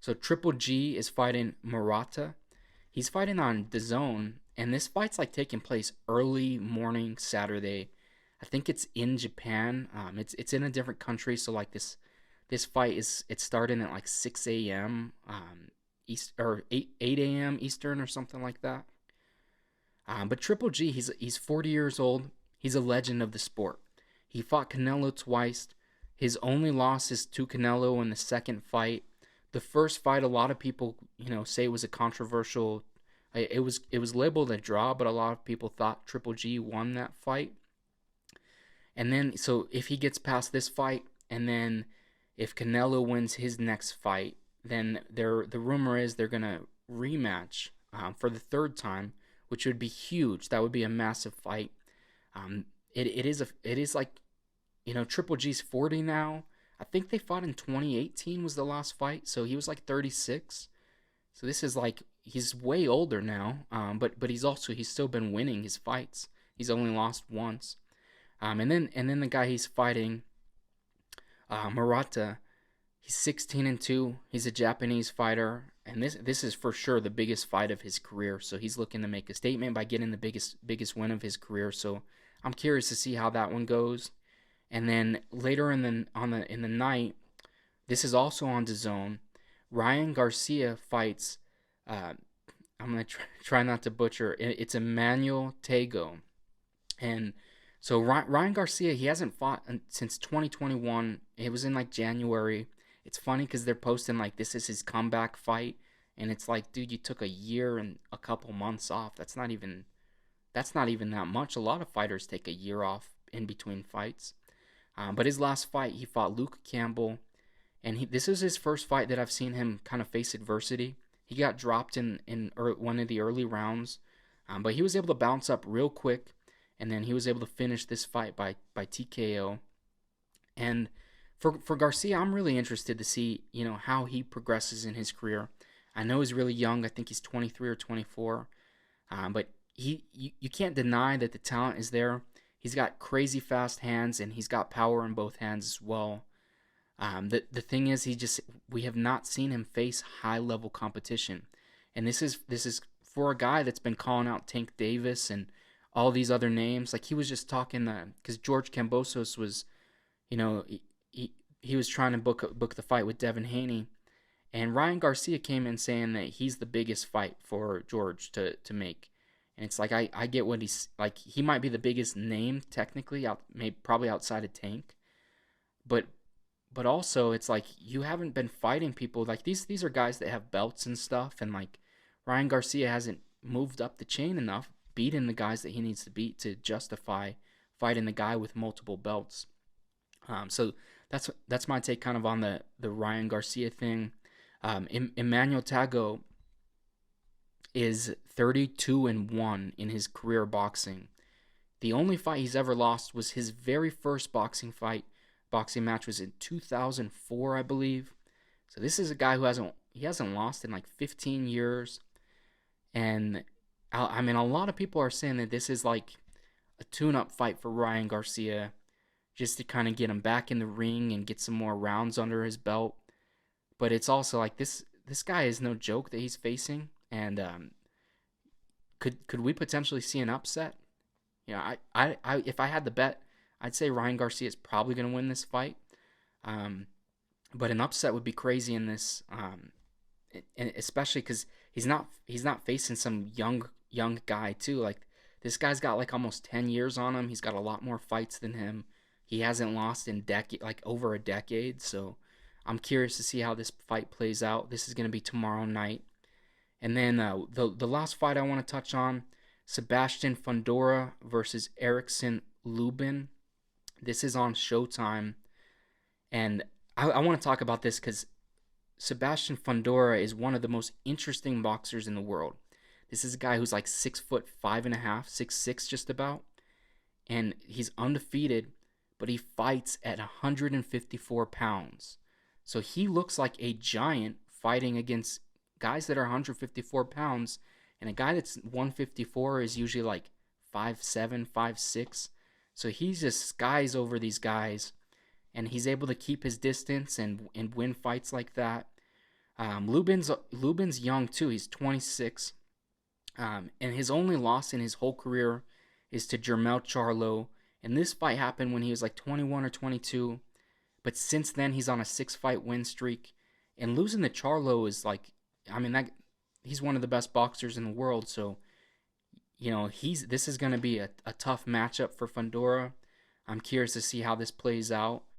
So Triple G is fighting Murata. He's fighting on DAZN, and this fight's like taking place early morning Saturday. I think it's in Japan. It's in a different country, so like this fight is it's starting at like 6 a.m. East or 8 a.m. Eastern or something like that. But Triple G, he's 40 years old. He's a legend of the sport. He fought Canelo twice. His only loss is to Canelo in the second fight. The first fight, a lot of people, say it was a controversial. It was labeled a draw, but a lot of people thought Triple G won that fight. And then, so if he gets past this fight, and then if Canelo wins his next fight, then the rumor is they're gonna rematch for the third time, which would be huge. That would be a massive fight. It is like, Triple G's 40 now. I think they fought in 2018 was the last fight, so he was like 36. So this is like he's way older now, but he's still been winning his fights. He's only lost once. And then the guy he's fighting, Murata, he's 16-2. He's a Japanese fighter, and this is for sure the biggest fight of his career. So he's looking to make a statement by getting the biggest win of his career. So I'm curious to see how that one goes. And then later in the night, this is also on DAZN. Ryan Garcia fights. I'm gonna try not to butcher. It's Emmanuel Tago, and so Ryan Garcia, he hasn't fought since 2021. It was in like January. It's funny because they're posting like this is his comeback fight, and it's like, dude, you took a year and a couple months off. That's not even that much. A lot of fighters take a year off in between fights. But his last fight, he fought Luke Campbell, and this is his first fight that I've seen him kind of face adversity. He got dropped in one of the early rounds, but he was able to bounce up real quick, and then he was able to finish this fight by TKO. And for Garcia, I'm really interested to see how he progresses in his career. I know he's really young. I think he's 23 or 24, but you can't deny that the talent is there. He's got crazy fast hands, and he's got power in both hands as well. The thing is, we have not seen him face high level competition, and this is for a guy that's been calling out Tank Davis and all these other names. Like he was just talking because George Kambosos was, he was trying to book the fight with Devin Haney, and Ryan Garcia came in saying that he's the biggest fight for George to make. And it's like I get what he's like. He might be the biggest name technically, maybe probably outside of Tank, but also it's like you haven't been fighting people like these are guys that have belts and stuff, and like Ryan Garcia hasn't moved up the chain enough, beating the guys that he needs to beat to justify fighting the guy with multiple belts. So that's my take kind of on the Ryan Garcia thing. Emmanuel Tago is 32-1 in his career boxing. The only fight he's ever lost was his very first boxing match was in 2004, I believe. So this is a guy who hasn't lost in like 15 years. And I mean, a lot of people are saying that this is like a tune-up fight for Ryan Garcia, just to kind of get him back in the ring and get some more rounds under his belt. But it's also like this guy is no joke that he's facing, and could we potentially see an upset? I if I had the bet, I'd say Ryan Garcia is probably going to win this fight. But an upset would be crazy in this, and especially because he's not facing some young guy too. Like this guy's got like almost 10 years on him. He's got a lot more fights than him. He hasn't lost in over a decade. So I'm curious to see how this fight plays out. This is going to be tomorrow night. And then the last fight I want to touch on, Sebastian Fundora versus Erickson Lubin. This is on Showtime. And I want to talk about this because Sebastian Fundora is one of the most interesting boxers in the world. This is a guy who's like 6'5.5", 6'6" just about. And he's undefeated, but he fights at 154 pounds. So he looks like a giant fighting against guys that are 154 pounds, and a guy that's 154 is usually like 5'7", 5'6". So he just skies over these guys, and he's able to keep his distance and win fights like that. Lubin's young too. He's 26, and his only loss in his whole career is to Jermell Charlo. And this fight happened when he was like 21 or 22. But since then, he's on a 6-fight win streak. And losing to Charlo is like, I mean, he's one of the best boxers in the world. So, this is going to be a tough matchup for Fundora. I'm curious to see how this plays out.